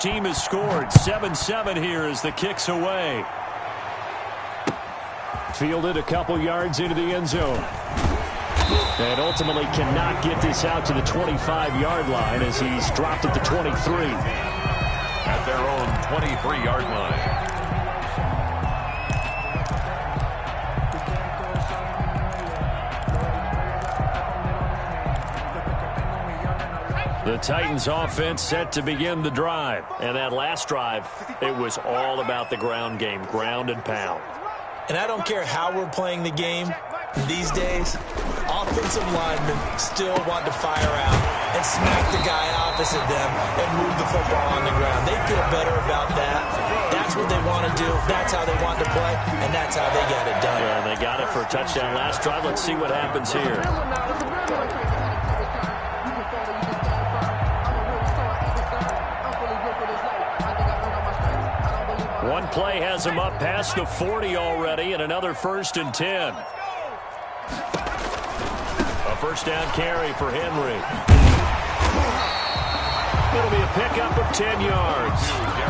team has scored. 7-7 here as the kick's away. Fielded a couple yards into the end zone. And ultimately cannot get this out to the 25-yard line as he's dropped at the 23. At their own 23-yard line. The Titans offense set to begin the drive. And that last drive, it was all about the ground game, ground and pound. And I don't care how we're playing the game these days, offensive linemen still want to fire out and smack the guy opposite them and move the football on the ground. They feel better about that. That's what they want to do. That's how they want to play, and that's how they got it done. Yeah, they got it for a touchdown last drive. Let's see what happens here. One play has him up past the 40 already, and another 1st and 10. A first down carry for Henry. It'll be a pickup of 10 yards,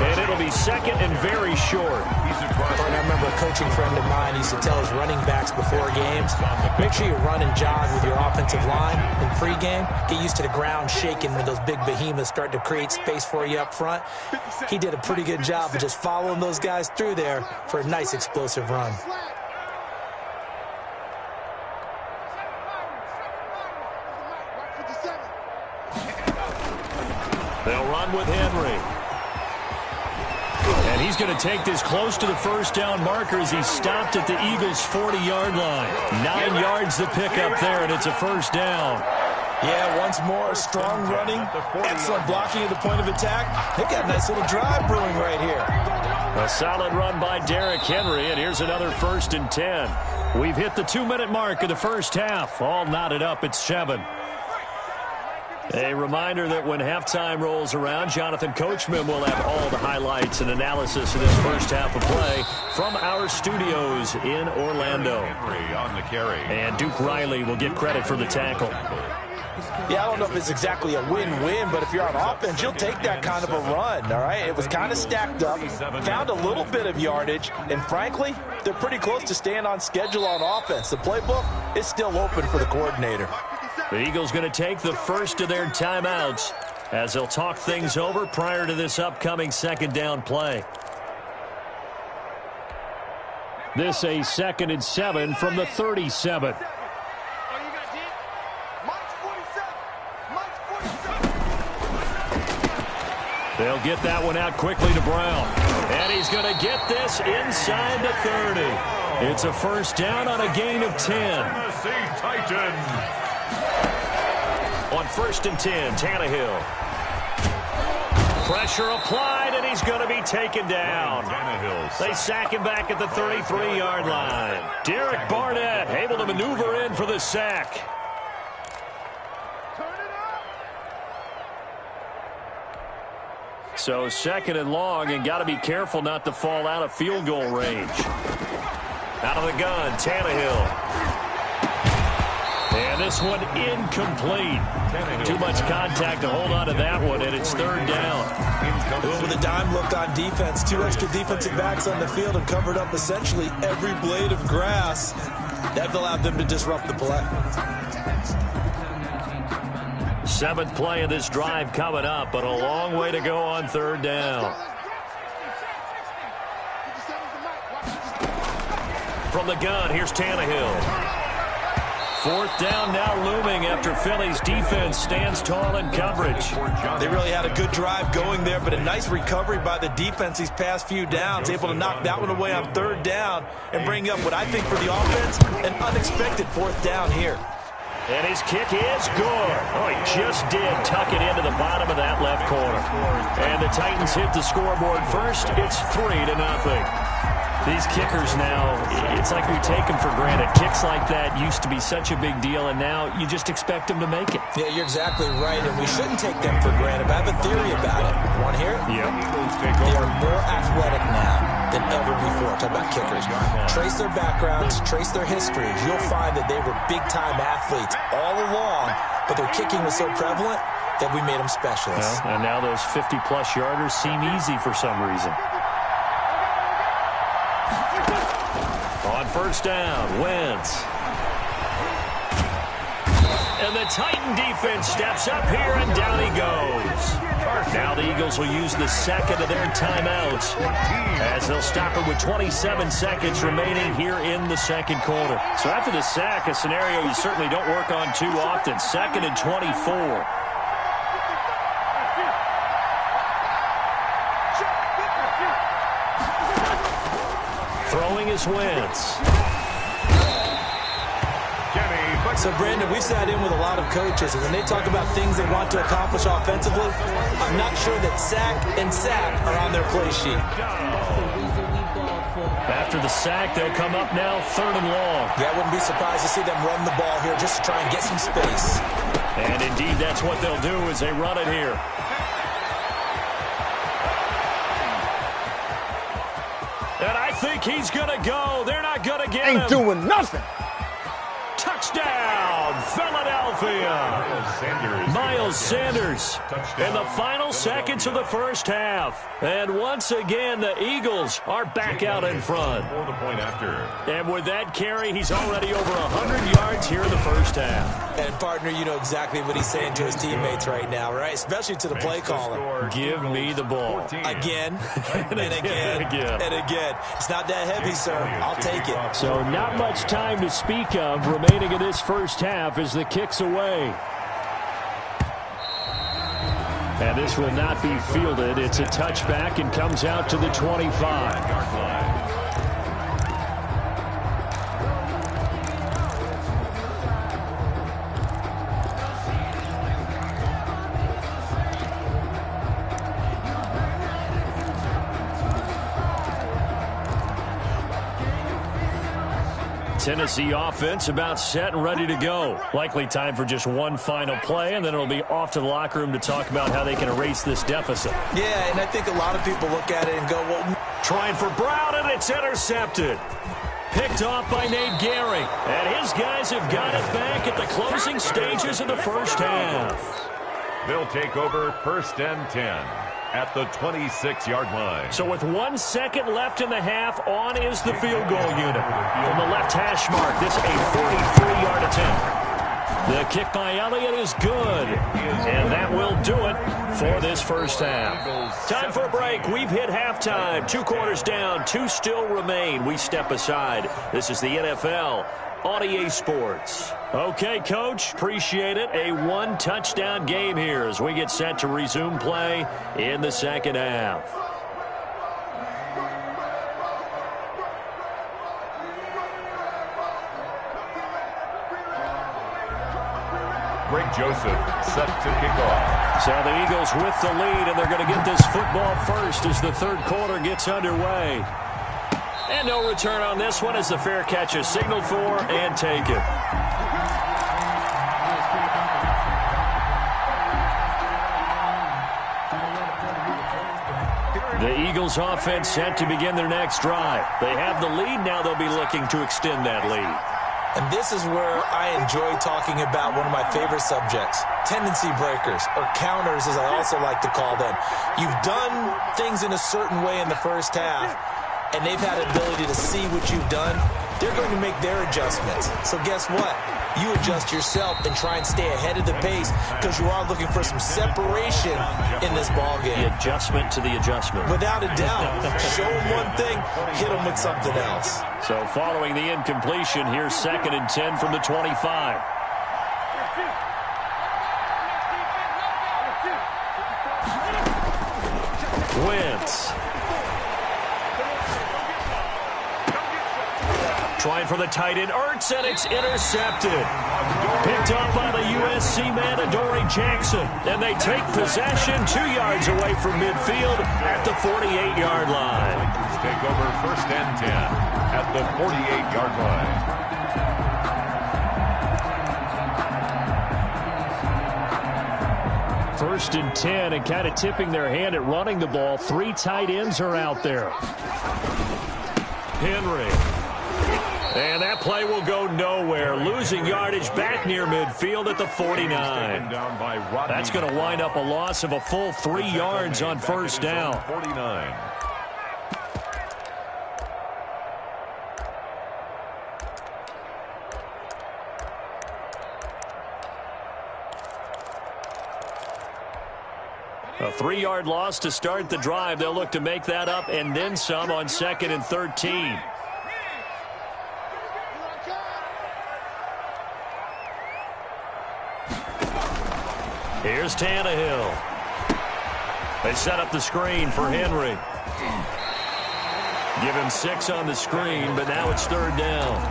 and it'll be second and very short. I remember a coaching friend of mine used to tell his running backs before games, make sure you run and jog with your offensive line in pregame. Get used to the ground shaking when those big behemoths start to create space for you up front. He did a pretty good job of just following those guys through there for a nice explosive run. They'll run with Henry. And he's going to take this close to the first down marker as he stopped at the Eagles' 40-yard line. 9 yards to pick up there, and it's a first down. Yeah, once more, strong running, excellent blocking at the point of attack. They've got a nice little drive brewing right here. A solid run by Derrick Henry, and here's another 1st and 10. We've hit the 2-minute mark of the first half. All knotted up at 7. A reminder that when halftime rolls around, Jonathan Coachman will have all the highlights and analysis of this first half of play from our studios in Orlando. Henry on the carry. And Duke Riley will get credit for the tackle. Yeah, I don't know if it's exactly a win-win, but if you're on offense, you'll take that kind of a run, all right? It was kind of stacked up, found a little bit of yardage, and frankly, they're pretty close to staying on schedule on offense. The playbook is still open for the coordinator. The Eagles going to take the first of their timeouts as they'll talk things over prior to this upcoming second down play. This a 2nd and 7 from the 37. They'll get that one out quickly to Brown. And he's going to get this inside the 30. It's a first down on a gain of 10. Tennessee Titans. On 1st and 10, Tannehill. Pressure applied, and he's going to be taken down. They sack him back at the 33-yard line. Derek Barnett able to maneuver in for the sack. So 2nd and long, and got to be careful not to fall out of field goal range. Out of the gun, Tannehill. And this one incomplete. Too much contact to hold on to that one, and it's 3rd down. With a dime look on defense, 2 extra defensive backs on the field and covered up essentially every blade of grass. That allowed them to disrupt the play. 7th play of this drive coming up, but a long way to go on 3rd down. From the gun, here's Tannehill. 4th down now looming after Philly's defense stands tall in coverage. They really had a good drive going there, but a nice recovery by the defense these past few downs, able to knock that one away on 3rd down and bring up what I think for the offense, an unexpected 4th down here. And his kick is good. Oh, he just did tuck it into the bottom of that left corner. And the Titans hit the scoreboard first. It's 3-0. These kickers now, it's like we take them for granted. Kicks like that used to be such a big deal, and now you just expect them to make it. Yeah, you're exactly right, and we shouldn't take them for granted. But I have a theory about it. Want to hear it? Yeah. They are more athletic now than ever before. Talk about kickers. Trace their backgrounds, trace their histories. You'll find that they were big-time athletes all along, but their kicking was so prevalent, that we made them specialists. Well, and now those 50-plus yarders seem easy for some reason. On first down, Wentz. And the Titan defense steps up here, and down he goes. Now the Eagles will use the second of their timeouts as they'll stop it with 27 seconds remaining here in the second quarter. So after the sack, a scenario you certainly don't work on too often. 2nd and 24. Throwing is Wentz. So, Brandon, we sat in with a lot of coaches, and when they talk about things they want to accomplish offensively, I'm not sure that sack and sack are on their play sheet. After the sack, they'll come up now 3rd and long. Yeah, I wouldn't be surprised to see them run the ball here just to try and get some space. And indeed, that's what they'll do as they run it here. And I think he's going to go. They're not going to get him. Ain't doing nothing. Touchdown, Philadelphia. Miles Sanders in the final seconds of the first half. And once again, the Eagles are back out in front. And with that carry, he's already over 100 yards here in the first half. And, partner, you know exactly what he's saying to his teammates right now, right? Especially to the play caller. Give me the ball. Again, and again, and again. It's not that heavy, sir. I'll take it. So not much time to speak of remaining in this first half as the kick's away. And this will not be fielded. It's a touchback and comes out to the 25-yard line. Tennessee offense about set and ready to go. Likely time for just one final play, and then it'll be off to the locker room to talk about how they can erase this deficit. Yeah, and I think a lot of people look at it and go, well... Trying for Brown, and it's intercepted. Picked off by Nate Gehring. And his guys have got it back at the closing stages of the first half. They'll take over 1st and 10. At the 26-yard line. So with 1 second left in the half, on is the field goal unit. From the left hash mark, this a 43-yard attempt. The kick by Elliott is good. And that will do it for this first half. Time for a break. We've hit halftime. 2 quarters down, 2 still remain. We step aside. This is the NFL on EA Sports. Okay, Coach, appreciate it. A 1-touchdown game here as we get set to resume play in the second half. Greg Joseph set to kick off. So the Eagles with the lead, and they're going to get this football first as the third quarter gets underway. And no return on this one as the fair catch is signaled for and taken. The Eagles offense set to begin their next drive. They have the lead. Now they'll be looking to extend that lead. And this is where I enjoy talking about one of my favorite subjects, tendency breakers, or counters as I also like to call them. You've done things in a certain way in the first half, and they've had the ability to see what you've done. They're going to make their adjustments. So guess what? You adjust yourself and try and stay ahead of the pace because you are looking for some separation in this ballgame. The adjustment to the adjustment. Without a doubt. Show them one thing, hit them with something else. So following the incompletion, here's 2nd and 10 from the 25. Wentz. Trying for the tight end, Ertz, and it's intercepted. Picked up by the USC man, Adoree Jackson. And they take possession 2 yards away from midfield at the 48-yard line. Take over 1st and 10 at the 48-yard line. 1st and 10, and kind of tipping their hand at running the ball. 3 tight ends are out there. Henry. And that play will go nowhere. Losing yardage back near midfield at the 49. That's going to wind up a loss of a full 3 yards on first down. 49. A 3-yard loss to start the drive. They'll look to make that up and then some on 2nd and 13. Here's Tannehill. They set up the screen for Henry. Give him 6 on the screen, but now it's 3rd down.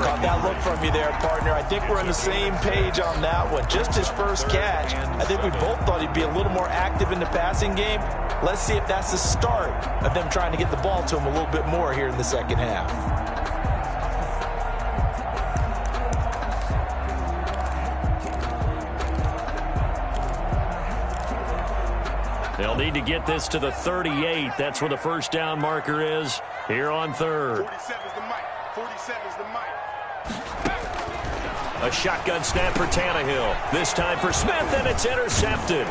Caught that look from you there, partner. I think we're on the same page on that one. Just his first catch. I think we both thought he'd be a little more active in the passing game. Let's see if that's the start of them trying to get the ball to him a little bit more here in the second half. They'll need to get this to the 38. That's where the first down marker is here on 3rd. 47 is the mic. 47 is the mic. A shotgun snap for Tannehill. This time for Smith, and it's intercepted.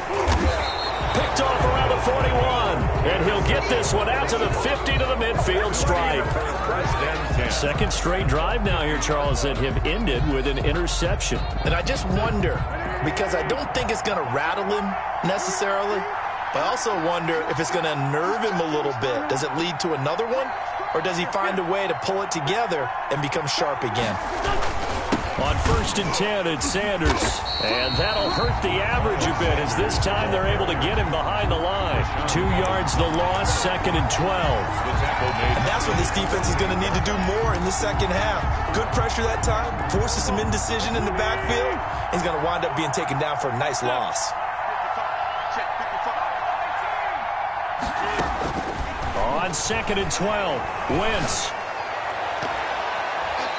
Picked off around the 41. And he'll get this one out to the 50 to the midfield stripe. Second straight drive now here, Charles, that have ended with an interception. And I just wonder, because I don't think it's going to rattle him necessarily, but I also wonder if it's going to unnerve him a little bit. Does it lead to another one? Or does he find a way to pull it together and become sharp again? On 1st and 10, it's Sanders. And that'll hurt the average a bit as this time they're able to get him behind the line. 2 yards the loss, 2nd and 12. And that's what this defense is going to need to do more in the second half. Good pressure that time, forces some indecision in the backfield. He's going to wind up being taken down for a nice loss. On 2nd and 12, Wentz.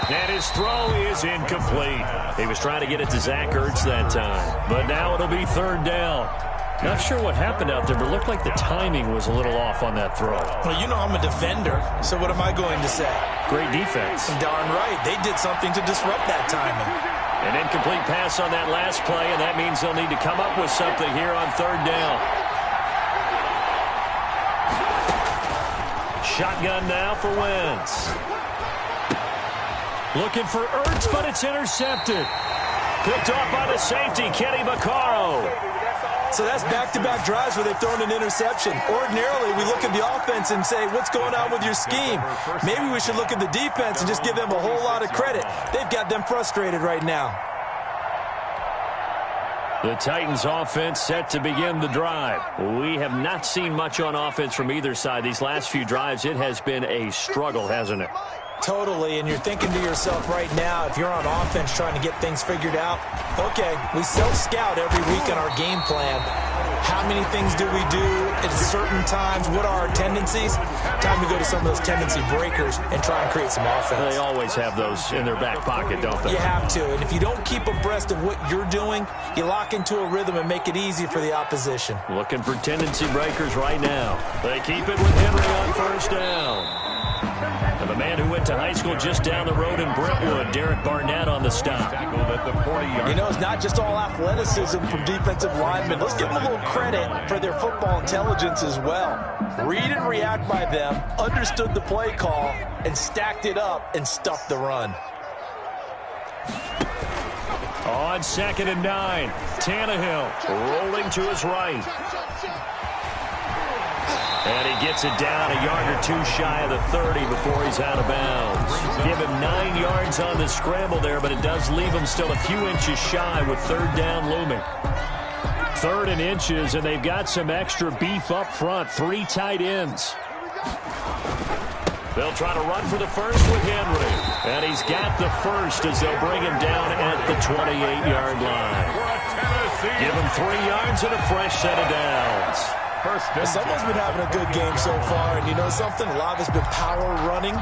And his throw is incomplete. He was trying to get it to Zach Ertz that time. But now it'll be 3rd down. Not sure what happened out there, but it looked like the timing was a little off on that throw. Well, you know I'm a defender, so what am I going to say? Great defense. Darn right. They did something to disrupt that timing. An incomplete pass on that last play, and that means they'll need to come up with something here on 3rd down. Shotgun now for Wentz. Looking for Ertz, but it's intercepted. Picked off by the safety, Kenny Vaccaro. So that's back-to-back drives where they've thrown an interception. Ordinarily, we look at the offense and say, what's going on with your scheme? Maybe we should look at the defense and just give them a whole lot of credit. They've got them frustrated right now. The Titans offense set to begin the drive. We have not seen much on offense from either side. These last few drives, it has been a struggle, hasn't it? Totally, and you're thinking to yourself right now, if you're on offense trying to get things figured out, okay, we self-scout every week in our game plan. How many things do we do at certain times? What are our tendencies? Time to go to some of those tendency breakers and try and create some offense. They always have those in their back pocket, don't they? You have to, and if you don't keep abreast of what you're doing, you lock into a rhythm and make it easy for the opposition. Looking for tendency breakers right now. They keep it with Henry on 1st down. And the man who went to high school just down the road in Brentwood, Derek Barnett on the stop. You know, it's not just all athleticism from defensive linemen. Let's give them a little credit for their football intelligence as well. Read and react by them, understood the play call, and stacked it up and stuffed the run. On 2nd and 9, Tannehill rolling to his right. And he gets it down a yard or two shy of the 30 before he's out of bounds. Give him 9 yards on the scramble there, but it does leave him still a few inches shy with 3rd down looming. 3rd and inches, and they've got some extra beef up front. 3 tight ends. They'll try to run for the first with Henry. And he's got the first as they'll bring him down at the 28-yard line. Give him 3 yards and a fresh set of downs. Someone's been having a good game so far, and you know something? A lot of it's been power running.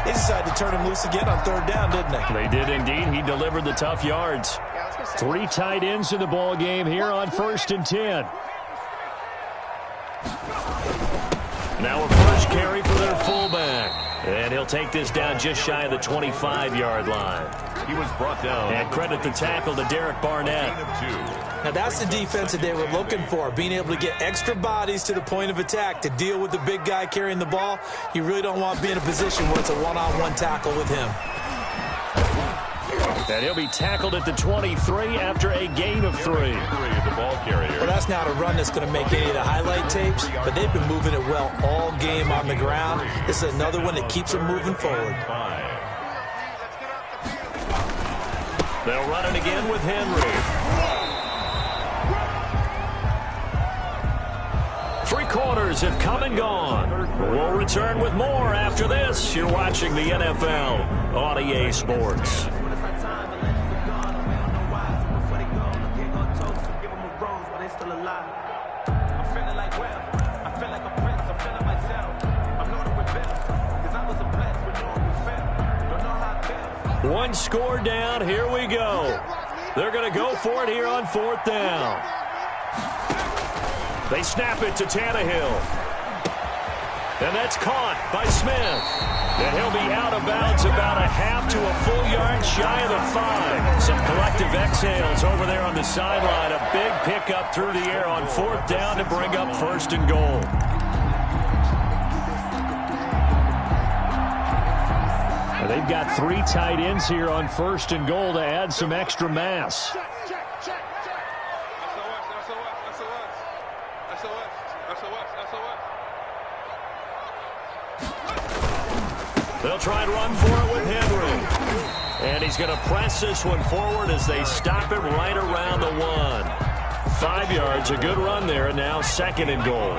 They decided to turn him loose again on 3rd down, didn't they? They did indeed. He delivered the tough yards. 3 tight ends in the ball game here on 1st and 10. Now a first carry for their fullback. And he'll take this down just shy of the 25-yard line. He was brought down. And credit the tackle to Derek Barnett. Now, that's the defense that they were looking for, being able to get extra bodies to the point of attack to deal with the big guy carrying the ball. You really don't want to be in a position where it's a one-on-one tackle with him. And he'll be tackled at the 23 after a gain of 3. The ball carrier. Well, that's not a run that's going to make any of the highlight tapes, but they've been moving it well all game on the ground. This is another one that keeps them moving forward. They'll run it again with Henry. 3 quarters have come and gone. We'll return with more after this. You're watching the NFL on EA Sports. One score down. Here we go. They're going to go for it here on 4th down. They snap it to Tannehill. And that's caught by Smith. And he'll be out of bounds about a half to a full yard shy of the 5. Some collective exhales over there on the sideline. A big pickup through the air on 4th down to bring up 1st and goal. They've got 3 tight ends here on 1st and goal to add some extra mass. They'll try and run for it with Henry. And he's going to press this one forward as they stop it right around the 1. 5 yards, a good run there, and now 2nd and goal.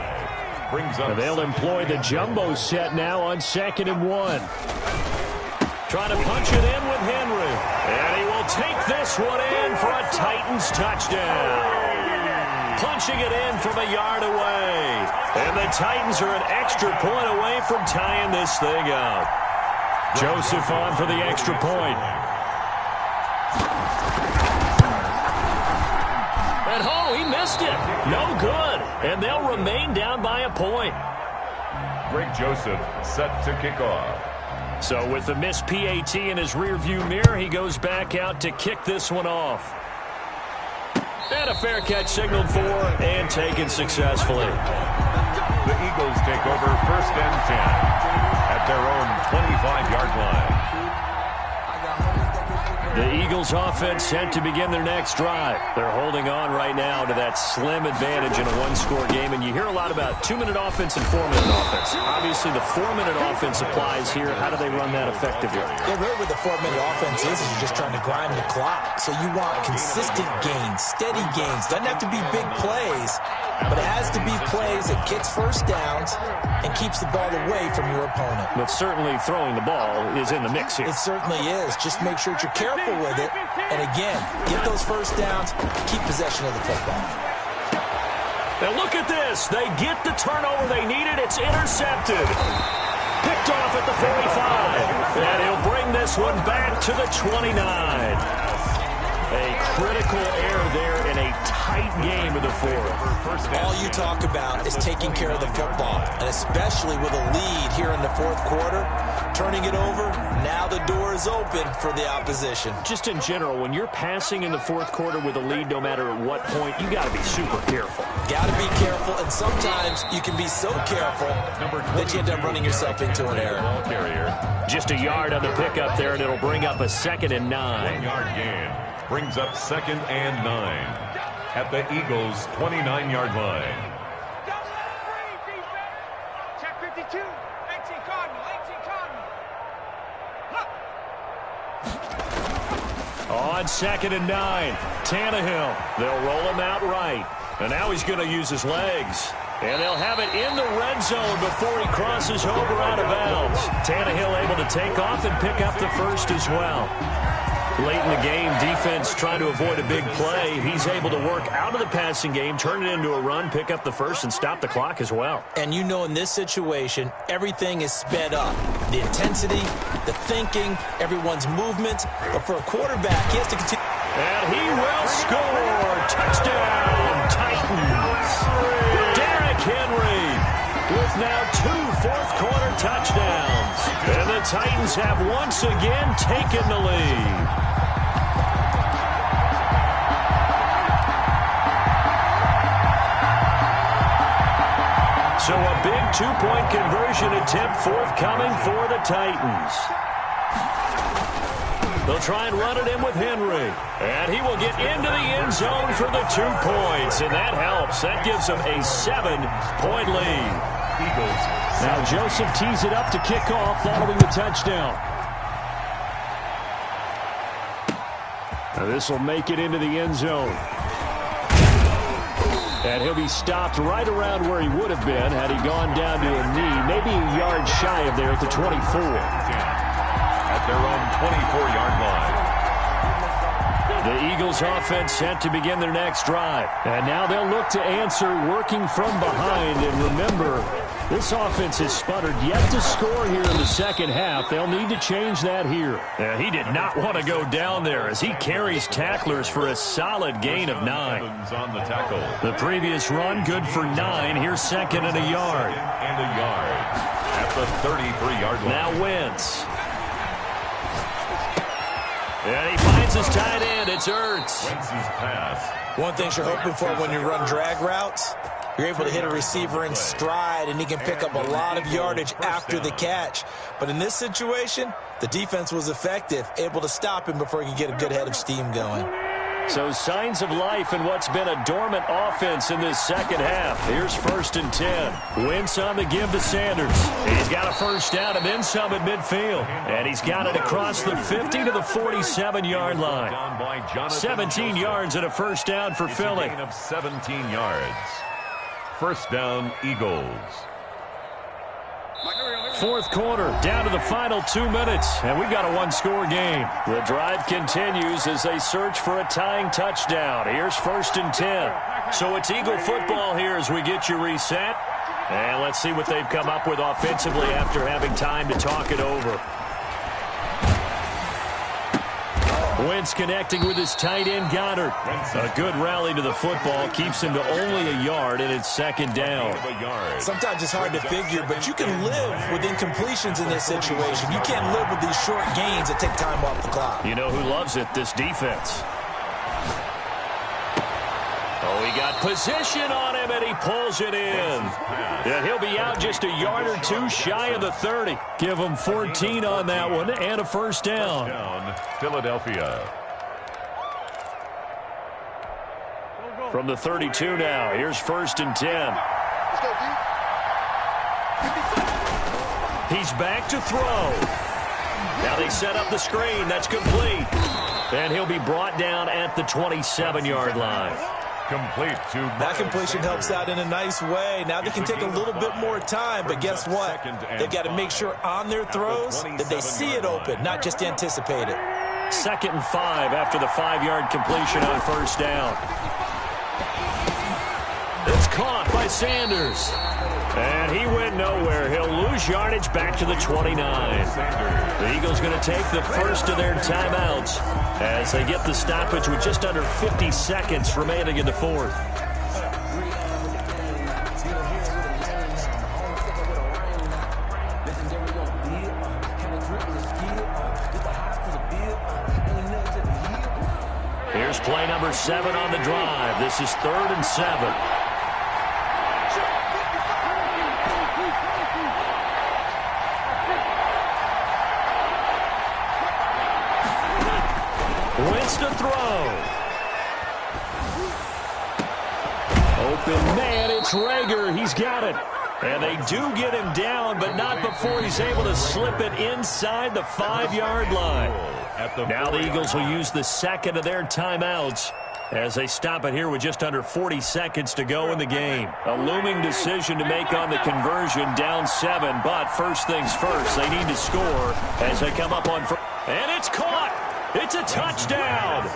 And they'll employ the jumbo set now on 2nd and 1. Trying to punch it in with Henry. And he will take this one in for a Titans touchdown. Punching it in from a yard away. And the Titans are an extra point away from tying this thing up. Joseph on for the extra point. And oh, he missed it. No good. And they'll remain down by a point. Greg Joseph set to kick off. So with the missed PAT in his rearview mirror, he goes back out to kick this one off. And a fair catch signaled for and taken successfully. The Eagles take over 1st and 10 at their own 25-yard line. The Eagles offense set to begin their next drive. They're holding on right now to that slim advantage in a one-score game. And you hear a lot about 2-minute offense and 4-minute offense. Obviously, the 4-minute offense applies here. How do they run that effectively? Yeah, really what the 4-minute offense is you're just trying to grind the clock. So you want consistent gains, steady gains. Doesn't have to be big plays, but it has to be plays that gets first downs and keeps the ball away from your opponent. But certainly throwing the ball is in the mix here. It certainly is. Just make sure that you're careful with it. And again, get those first downs, keep possession of the football. Now look at this. They get the turnover they needed. It's intercepted. Picked off at the 45. And he'll bring this one back to the 29. A critical error there in a tight game of the 4th. All you talk about is taking care of the football, and especially with a lead here in the 4th quarter, turning it over, now the door is open for the opposition. Just in general, when you're passing in the 4th quarter with a lead, no matter at what point, you got to be super careful. Got to be careful, and sometimes you can be so careful that you end up running yourself into an error. Just a yard on the pickup there, and it'll bring up a 2nd and 9. 1-yard gain brings up 2nd and 9 at the Eagles' 29-yard line. Check 52. 18 Cardinal. 18 Cardinal. On 2nd and 9, Tannehill. They'll roll him out right. And now he's going to use his legs. And they'll have it in the red zone before he crosses over out of bounds. Tannehill able to take off and pick up the 1st as well. Late in the game, defense trying to avoid a big play. He's able to work out of the passing game, turn it into a run, pick up the 1st, and stop the clock as well. And you know in this situation, everything is sped up. The intensity, the thinking, everyone's movement. But for a quarterback, he has to continue. And he will score. Touchdown, Titans. Derrick Henry. with now 2 fourth-quarter touchdowns. And the Titans have once again taken the lead. So a big 2-point conversion attempt forthcoming for the Titans. They'll try and run it in with Henry. And he will get into the end zone for the 2 points. And that helps. That gives them a 7-point lead. Eagles. Now Joseph tees it up to kick off following the touchdown. Now this will make it into the end zone. And he'll be stopped right around where he would have been had he gone down to a knee, maybe a yard shy of there at the 24. At their own 24-yard line. The Eagles offense set to begin their next drive. And now they'll look to answer working from behind. And remember, this offense has sputtered yet to score here in the second half. They'll need to change that here. Yeah, he did not want to go down there as he carries tacklers for a solid gain of 9. On the tackle. The previous run, good for 9. Here's second and a yard. And a yard at the 33-yard line. Now Wentz. And he finds his tight end. It's Ertz. Wentz's pass. One thing you're hoping for when you run drag routes, you're able to hit a receiver in stride, and he can pick up a lot of yardage after the catch. But in this situation, the defense was effective, able to stop him before he could get a good head of steam going. So signs of life in what's been a dormant offense in this second half. Here's 1st and 10. Wentz on the give to Sanders. He's got a first down and then some at midfield. And he's got it across the 50 to the 47-yard line. 17 yards and a first down for Philly. Of 17 yards. First down, Eagles. 4th quarter, down to the final 2 minutes, and we've got a 1-score game. The drive continues as they search for a tying touchdown. Here's 1st and 10. So it's Eagle football here as we get you reset. And let's see what they've come up with offensively after having time to talk it over. Wentz connecting with his tight end, Goddard. A good rally to the football keeps him to only a yard, and it's 2nd down. Sometimes it's hard to figure, but you can live with incompletions in this situation. You can't live with these short gains that take time off the clock. You know who loves it? This defense. Oh, he got position on him, and he pulls it in. And he'll be out just a yard or 2 shy of the 30. Give him 14 on that one and a first down. Philadelphia. From the 32 now, here's 1st and 10. He's back to throw. Now they set up the screen. That's complete. And he'll be brought down at the 27-yard line. Complete to that completion helps out in a nice way. Now they can take a little bit more time, but guess what? They've got to make sure on their throws that they see it open, not just anticipate it. 2nd and 5 after the 5-yard completion on first down. It's caught by Sanders. And he went nowhere. He'll lose yardage back to the 29. The Eagles going to take the first of their timeouts as they get the stoppage with just under 50 seconds remaining in the 4th. Here's play number 7 on the drive. This is 3rd and 7. Wentz to throw. Open man, it's Reagor. He's got it. And they do get him down, but not before he's able to slip it inside the 5-yard line. Now the Eagles will use the second of their timeouts as they stop it here with just under 40 seconds to go in the game. A looming decision to make on the conversion, down 7, but first things first, they need to score as they come up on and it's caught. It's a touchdown.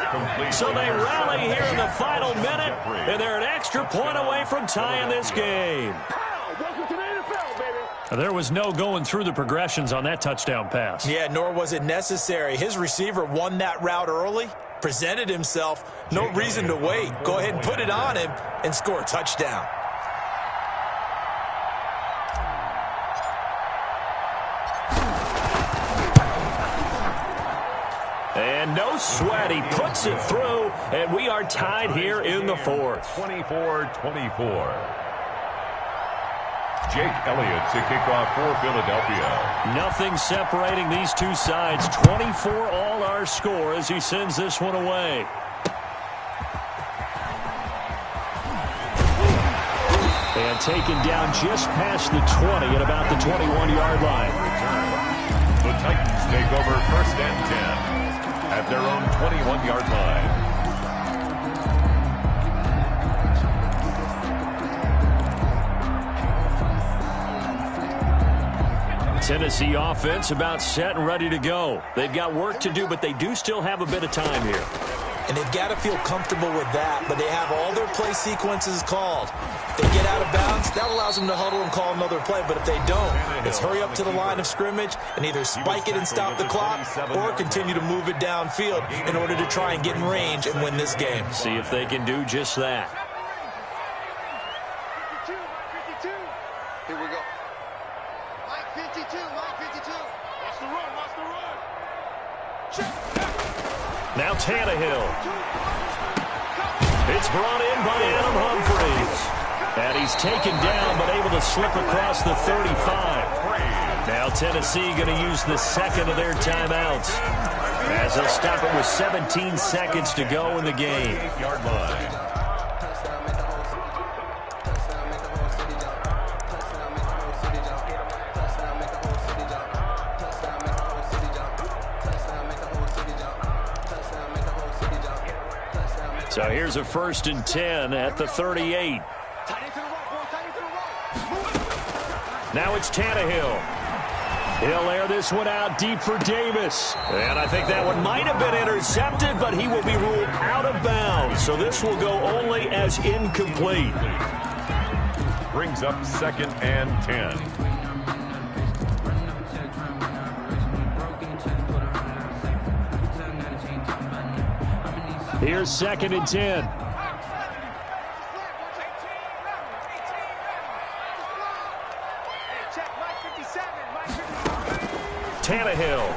So they rally here in the final minute, and they're an extra point away from tying this game. There was no going through the progressions on that touchdown pass. Yeah, nor was it necessary. His receiver won that route early, presented himself, no reason to wait. Go ahead and put it on him and score a touchdown. And no sweat. He puts it through, and we are tied here in the fourth. 24-24. Jake Elliott to kick off for Philadelphia. Nothing separating these two sides. 24 all our score as he sends this one away. And taken down just past the 20 at about the 21-yard line. The Titans take over 1st and 10 at their own 21-yard line. Tennessee offense about set and ready to go. They've got work to do, but they do still have a bit of time here. And they've got to feel comfortable with that, but they have all their play sequences called. If they get out of bounds, that allows them to huddle and call another play, but if they don't, it's hurry up to the line of scrimmage and either spike it and stop the clock or continue to move it downfield in order to try and get in range and win this game. See if they can do just that. 52. Here we go. Mike 52. Watch the run. Check. Now Tannehill. It's brought in by Adam Humphries. And he's taken down but able to slip across the 35. Now Tennessee going to use the second of their timeouts as they'll stop it with 17 seconds to go in the game. 8-yard line. So here's a 1st and 10 at the 38. Now it's Tannehill. He'll air this one out deep for Davis. And I think that one might have been intercepted, but he will be ruled out of bounds. So this will go only as incomplete. Brings up 2nd and 10. Here's 2nd and 10. Tannehill.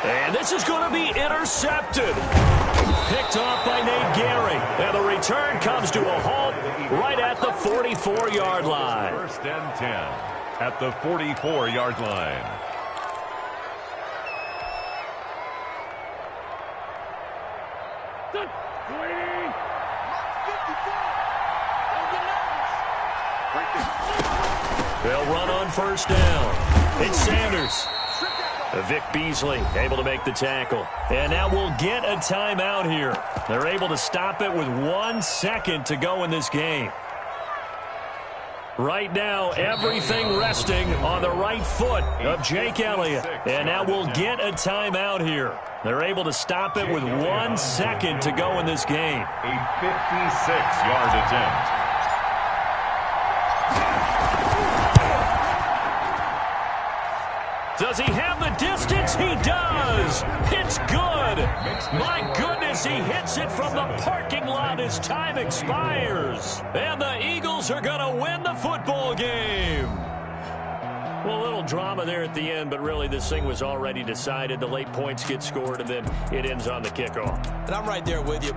And this is going to be intercepted. Picked off by Nate Gary. And the return comes to a halt right at the 44-yard line. 1st and 10 at the 44-yard line. They'll run on 1st down. It's Sanders. Vic Beasley able to make the tackle. And now we'll get a timeout here. They're able to stop it with 1 second to go in this game. Right now, everything resting on the right foot of Jake Elliott. And now we'll get a timeout here. They're able to stop it with 1 second to go in this game. A 56-yard attempt. Does he have the distance? He does. It's good. My goodness, he hits it from the parking lot as time expires. And the Eagles are going to win the football game. Well, a little drama there at the end, but really this thing was already decided. The late points get scored, and then it ends on the kickoff. And I'm right there with you,